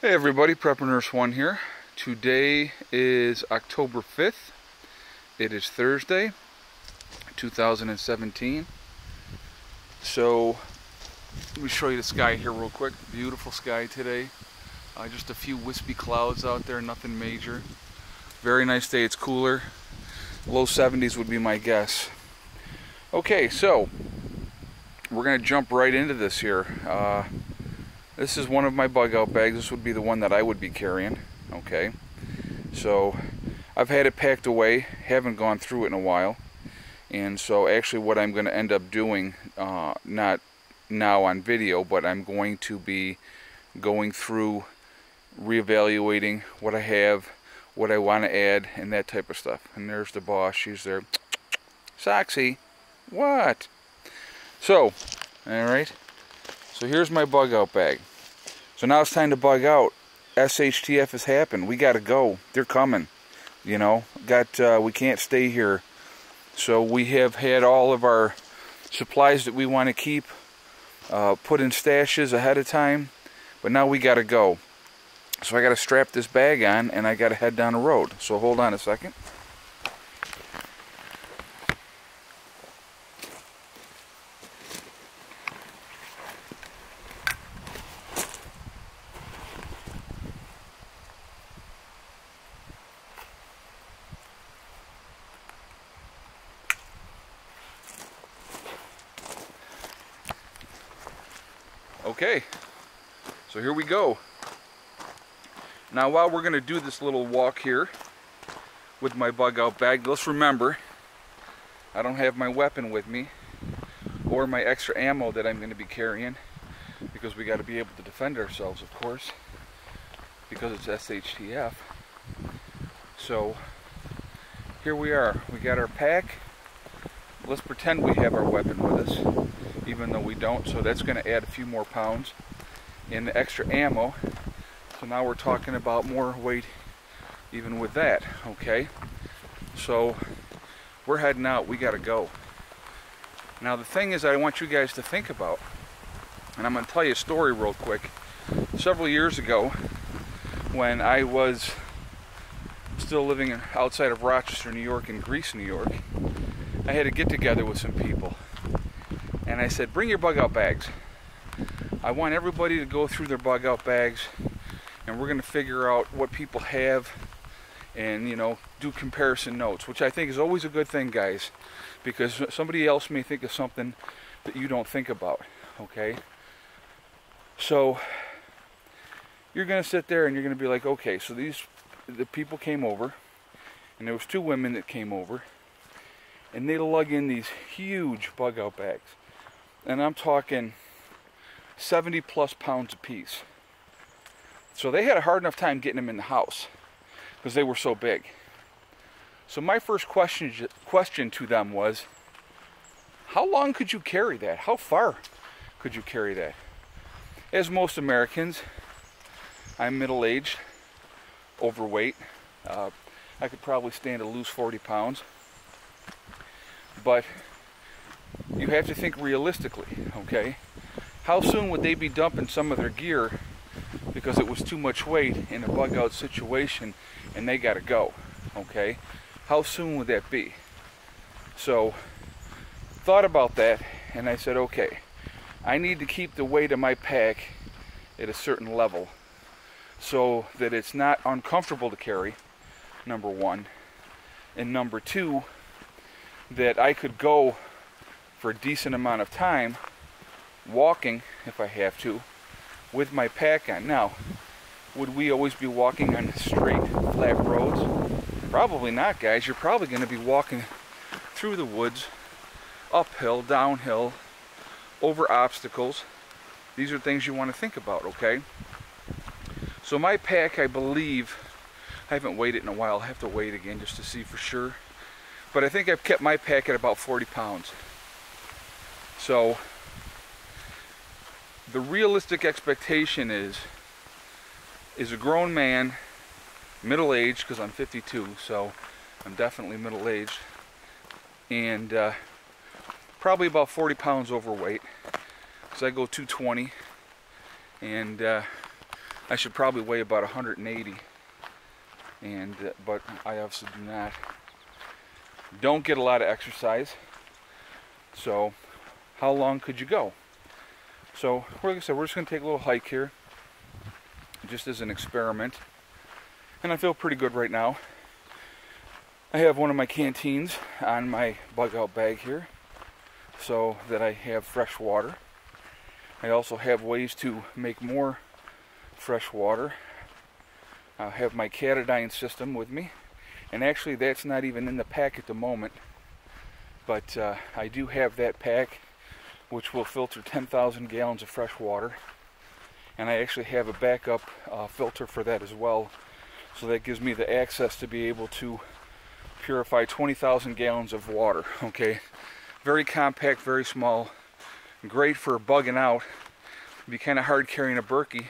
Hey everybody, Prepper Nurse 1 here. Today is October 5th. It is Thursday, 2017. So, let me show you the sky here real quick. Beautiful sky today. Just a few wispy clouds out there, nothing major. Very nice day, it's cooler. Low 70s would be my guess. Okay, so, we're going to jump right into this here. This is one of my bug out bags. This would be the one that I would be carrying. Okay, so I've had it packed away, haven't gone through it in a while, and so actually what I'm going to end up doing, not now on video, but I'm going to be going through, reevaluating what I have, what I want to add, and that type of stuff. And there's the boss, she's there. Soxy, what? So, alright. So here's my bug out bag. So now it's time to bug out. SHTF has happened. We gotta go. They're coming. You know, we can't stay here. So we have had all of our supplies that we want to keep put in stashes ahead of time, but now we gotta go. So I gotta strap this bag on and I gotta head down the road. So hold on a second. Okay, so here we go. Now while we're going to do this little walk here with my bug out bag, let's remember I don't have my weapon with me or my extra ammo that I'm going to be carrying, because we got to be able to defend ourselves, of course, because it's SHTF. So here we are. We got our pack. Let's pretend we have our weapon with us, even though we don't, so that's going to add a few more pounds in the extra ammo. So now we're talking about more weight even with that. Okay, so we're heading out. We got to go. Now the thing is, I want you guys to think about, and I'm going to tell you a story real quick. Several years ago, when I was still living outside of Rochester, New York, and Greece, New York, I had to get together with some people. And I said, bring your bug out bags. I want everybody to go through their bug out bags, and we're going to figure out what people have and, you know, do comparison notes, which I think is always a good thing, guys, because somebody else may think of something that you don't think about. Okay? So you're going to sit there and you're going to be like, okay, so the people came over, and there was two women that came over, and they lug in these huge bug out bags. And I'm talking 70 plus pounds a piece. So they had a hard enough time getting them in the house because they were so big. So my first question to them was, how long could you carry that? How far could you carry that? As most Americans, I'm middle-aged, overweight. I could probably stand to lose 40 pounds. But you have to think realistically, okay? How soon would they be dumping some of their gear because it was too much weight in a bug out situation and they gotta go, okay? How soon would that be? So, thought about that, and I said, okay, I need to keep the weight of my pack at a certain level so that it's not uncomfortable to carry, number one, and number two, that I could go for a decent amount of time walking, if I have to, with my pack on. Now, would we always be walking on straight, flat roads? Probably not, guys. You're probably going to be walking through the woods, uphill, downhill, over obstacles. These are things you want to think about, okay? So my pack, I believe, I haven't weighed it in a while. I'll have to weigh it again just to see for sure. But I think I've kept my pack at about 40 pounds. So the realistic expectation is a grown man, middle-aged, because I'm 52, so I'm definitely middle-aged, and probably about 40 pounds overweight, because I go 220, and I should probably weigh about 180, and but I obviously do not. Don't get a lot of exercise. So how long could you go? So like I said, we're just going to take a little hike here, just as an experiment. And I feel pretty good right now. I have one of my canteens on my bug out bag here, so that I have fresh water. I also have ways to make more fresh water. I have my catadine system with me, and actually that's not even in the pack at the moment, but I do have that pack which will filter 10,000 gallons of fresh water, and I actually have a backup filter for that as well, so that gives me the access to be able to purify 20,000 gallons of water. Okay, very compact, very small, great for bugging out. It'd be kind of hard carrying a Berkey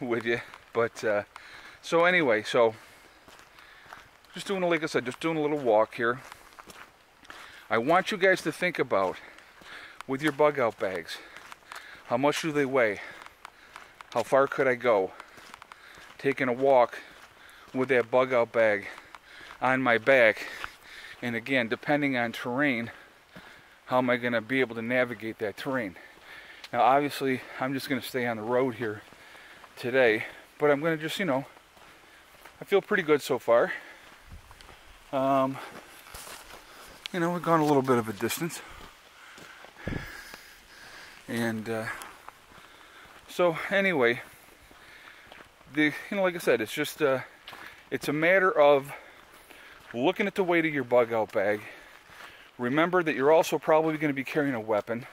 with you, but so anyway, so just doing, like I said, just doing a little walk here. I want you guys to think about, with your bug out bags, how much do they weigh? How far could I go? Taking a walk with that bug out bag on my back, and again, depending on terrain, how am I going to be able to navigate that terrain? Now obviously I'm just going to stay on the road here today, but I'm going to just, you know, I feel pretty good so far. You know, we've gone a little bit of a distance, and so anyway, you know, like I said, it's just it's a matter of looking at the weight of your bug out bag. Remember that you're also probably going to be carrying a weapon.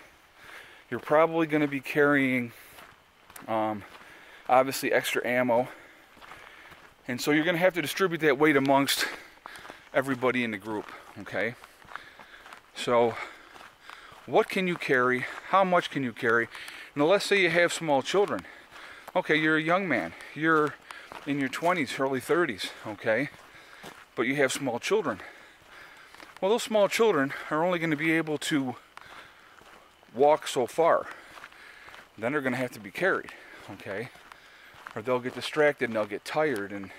You're probably going to be carrying obviously extra ammo, and so you're going to have to distribute that weight amongst everybody in the group. Okay, so what can you carry? How much can you carry? Now let's say you have small children. Okay, you're a young man, you're in your 20s, early 30s, okay, but you have small children. Well, those small children are only going to be able to walk so far. Then they're going to have to be carried, okay, or they'll get distracted and they'll get tired, and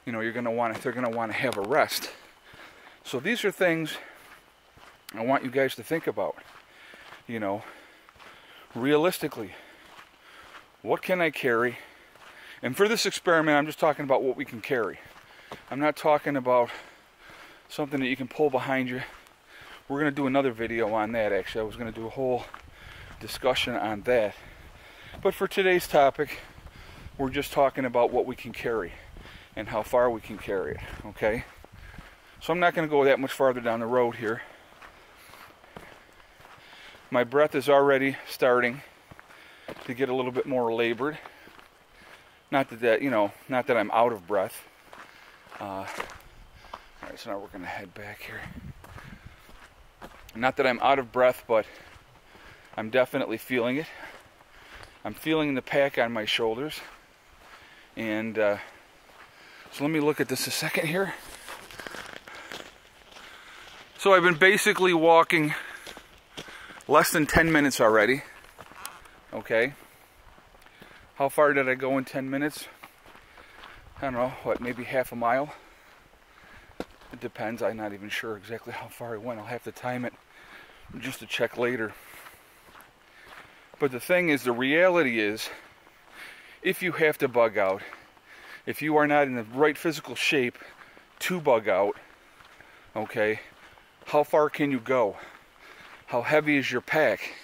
you know, they're going to want to have a rest. So these are things I want you guys to think about. You know, realistically, what can I carry? And for this experiment, I'm just talking about what we can carry. I'm not talking about something that you can pull behind you. We're going to do another video on that, actually. I was going to do a whole discussion on that. But for today's topic, we're just talking about what we can carry and how far we can carry it, okay? So I'm not going to go that much farther down the road here. My breath is already starting to get a little bit more labored. Not that you know, not that I'm out of breath. All right, so now we're going to head back here. Not that I'm out of breath, but I'm definitely feeling it. I'm feeling the pack on my shoulders. And so let me look at this a second here. So I've been basically walking less than 10 minutes already. Okay. How far did I go in 10 minutes? I don't know, what, maybe half a mile? It depends. I'm not even sure exactly how far I went. I'll have to time it just to check later. But the thing is, the reality is, if you have to bug out, if you are not in the right physical shape to bug out, okay, how far can you go? How heavy is your pack?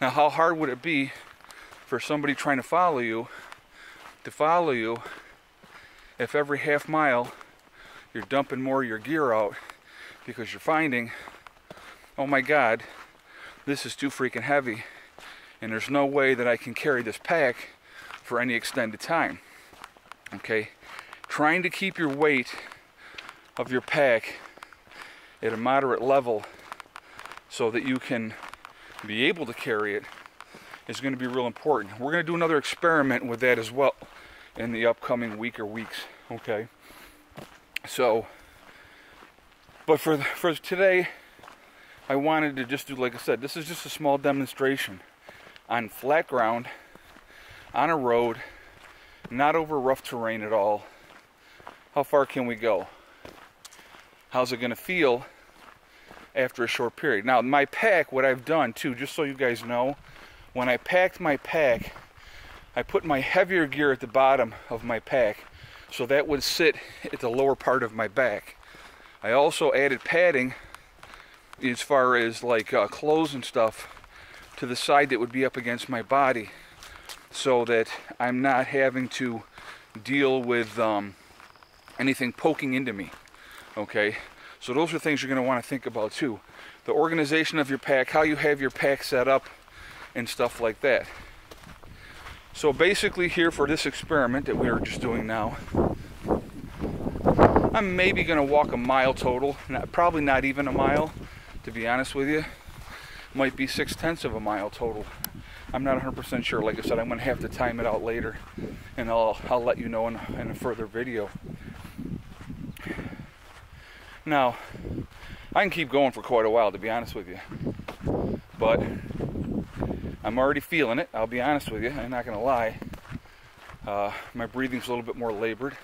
Now, how hard would it be for somebody trying to follow you if every half mile you're dumping more of your gear out because you're finding, oh my God, this is too freaking heavy and there's no way that I can carry this pack for any extended time. Okay, trying to keep your weight of your pack at a moderate level so that you can be able to carry it is going to be real important. We're going to do another experiment with that as well in the upcoming week or weeks. Okay, so but for today, I wanted to just do, like I said, this is just a small demonstration on flat ground on a road, not over rough terrain at all, how far can we go? How's it going to feel after a short period? Now, my pack, what I've done too, just so you guys know, when I packed my pack, I put my heavier gear at the bottom of my pack, so that would sit at the lower part of my back. I also added padding as far as like clothes and stuff to the side that would be up against my body, so that I'm not having to deal with anything poking into me. Okay, so those are things you're going to want to think about too. The organization of your pack, how you have your pack set up, and stuff like that. So basically here for this experiment that we are just doing now, I'm maybe going to walk a mile total. Probably not even a mile, to be honest with you. Might be 6/10 of a mile total. I'm not 100% sure. Like I said, I'm going to have to time it out later, and I'll let you know in a further video. Now, I can keep going for quite a while, to be honest with you, but I'm already feeling it. I'll be honest with you. I'm not going to lie. My breathing's a little bit more labored.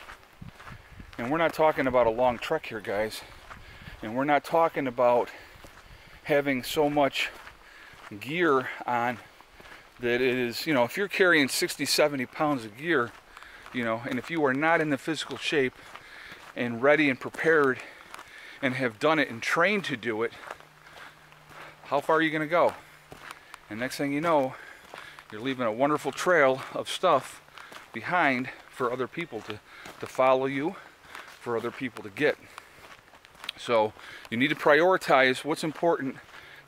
And we're not talking about a long trek here, guys. And we're not talking about having so much gear on that it is, you know, if you're carrying 60, 70 pounds of gear, you know, and if you are not in the physical shape and ready and prepared and have done it and trained to do it, how far are you going to go? And next thing you know, you're leaving a wonderful trail of stuff behind for other people to follow you, for other people to get. So you need to prioritize what's important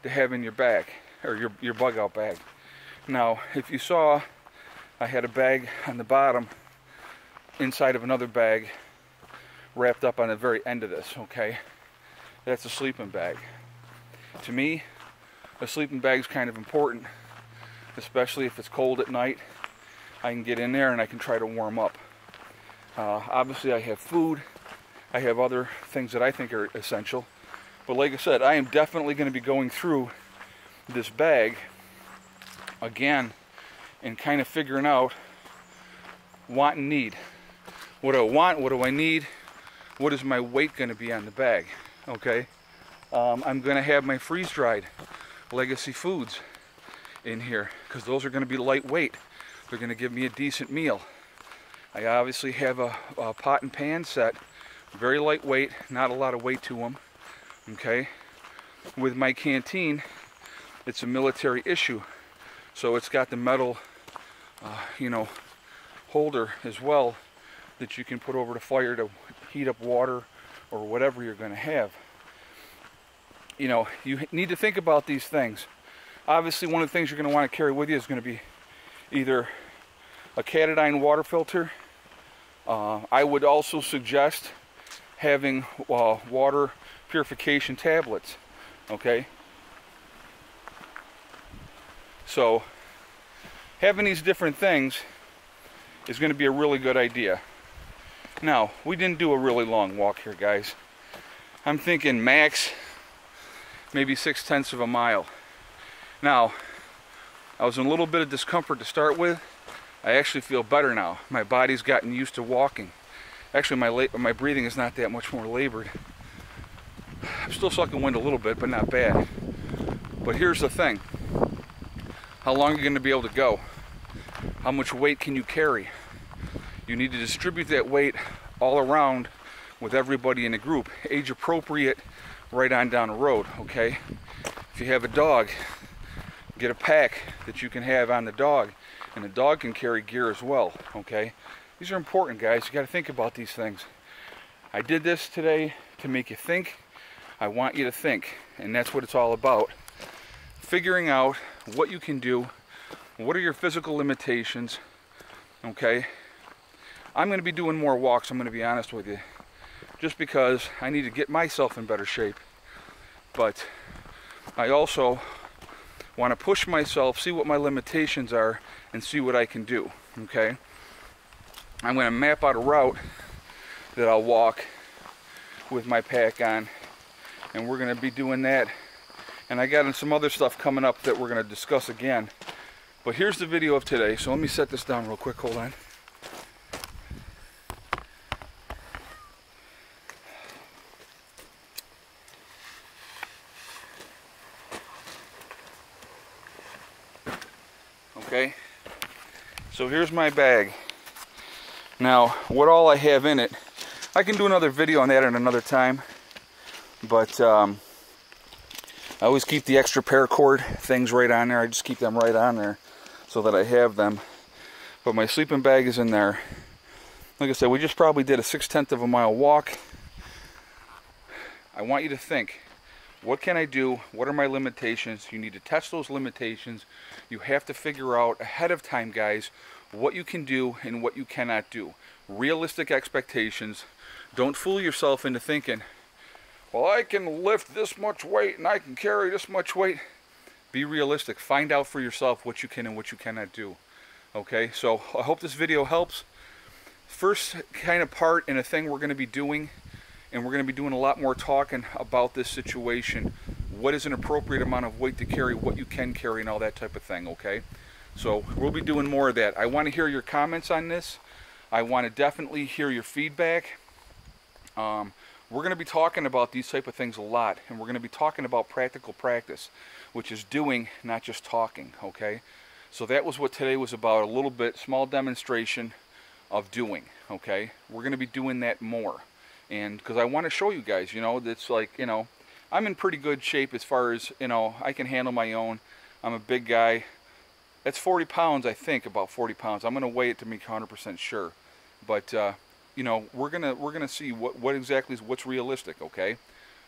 to have in your bag, or your bug out bag. Now, if you saw, I had a bag on the bottom inside of another bag wrapped up on the very end of this, okay? That's a sleeping bag. To me, a sleeping bag is kind of important, especially if it's cold at night. I can get in there and I can try to warm up. Obviously, I have food. I have other things that I think are essential. But like I said, I am definitely going to be going through this bag again and kind of figuring out want and need. What do I want? What do I need? What is my weight going to be on the bag? Okay. I'm going to have my freeze-dried legacy foods in here because those are going to be lightweight. They're going to give me a decent meal. I obviously have a pot and pan set, very lightweight, not a lot of weight to them. Okay. With my canteen, it's a military issue, so it's got the metal, you know, holder as well that you can put over the fire to heat up water or whatever you're going to have. You know, you need to think about these things. Obviously, one of the things you're going to want to carry with you is going to be either a Catadine water filter. I would also suggest having water purification tablets. Okay? So, having these different things is going to be a really good idea. Now, we didn't do a really long walk here, guys. I'm thinking max maybe 6/10 of a mile. Now, I was in a little bit of discomfort to start with. I actually feel better now. My body's gotten used to walking. Actually, my breathing is not that much more labored. I'm still sucking wind a little bit, but not bad. But here's the thing. How long are you going to be able to go? How much weight can you carry? You need to distribute that weight all around with everybody in the group. Age appropriate, right on down the road, okay? If you have a dog, get a pack that you can have on the dog, and the dog can carry gear as well, okay? These are important, guys. You got to think about these things. I did this today to make you think. I want you to think, and that's what it's all about. Figuring out what you can do, what are your physical limitations, okay? I'm going to be doing more walks, I'm going to be honest with you, just because I need to get myself in better shape. But I also want to push myself, see what my limitations are, and see what I can do, okay? I'm going to map out a route that I'll walk with my pack on, and we're going to be doing that. And I got some other stuff coming up that we're going to discuss again But here's the video of today. So let me set this down real quick. Hold on. Okay, so here's my bag. Now, what all I have in it, I can do another video on that at another time, but I always keep the extra paracord things right on there. I just keep them right on there so that I have them. But my sleeping bag is in there. Like I said, we just probably did a 6/10 of a mile walk. I want you to think, what can I do? What are my limitations? You need to test those limitations. You have to figure out ahead of time, guys, what you can do and what you cannot do. Realistic expectations. Don't fool yourself into thinking, well, I can lift this much weight and I can carry this much weight. Be realistic. Find out for yourself what you can and what you cannot do. Okay, so I hope this video helps. First kind of part in a thing we're going to be doing, and we're going to be doing a lot more talking about this situation. What is an appropriate amount of weight to carry, what you can carry, and all that type of thing, okay? So we'll be doing more of that. I want to hear your comments on this. I want to definitely hear your feedback. We're going to be talking about these type of things a lot, and we're going to be talking about practical practice, which is doing, not just talking, okay? So that was what today was about, a little bit, small demonstration of doing, okay? We're going to be doing that more. And because I want to show you guys, you know, that's like, you know, I'm in pretty good shape as far as, you know, I can handle my own. I'm a big guy. That's 40 pounds, I think, about 40 pounds. I'm going to weigh it to make 100% sure. But, you know, we're gonna see what exactly is what's realistic, okay?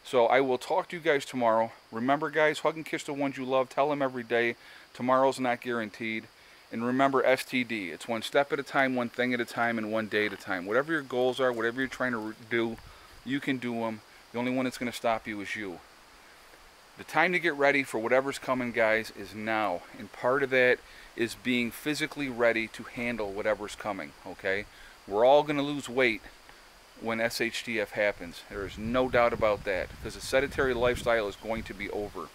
So I will talk to you guys tomorrow. Remember, guys, hug and kiss the ones you love. Tell them every day. Tomorrow's not guaranteed. And remember, STD. It's one step at a time, one thing at a time, and one day at a time. Whatever your goals are, whatever you're trying to do, you can do them. The only one that's going to stop you is you. The time to get ready for whatever's coming, guys, is now. And part of that is being physically ready to handle whatever's coming, okay? We're all going to lose weight when SHTF happens. There is no doubt about that, because the sedentary lifestyle is going to be over.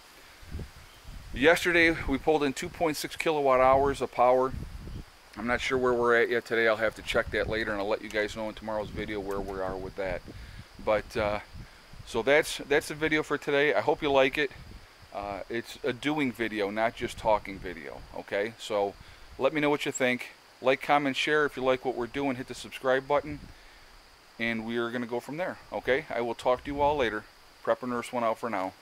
Yesterday, we pulled in 2.6 kilowatt hours of power. I'm not sure where we're at yet today. I'll have to check that later, and I'll let you guys know in tomorrow's video where we are with that. But, so that's the video for today. I hope you like it. It's a doing video, not just talking video, okay? So let me know what you think. Like, comment, share if you like what we're doing. Hit the subscribe button, and we are going to go from there, okay? I will talk to you all later. Prepper Nurse 1 out for now.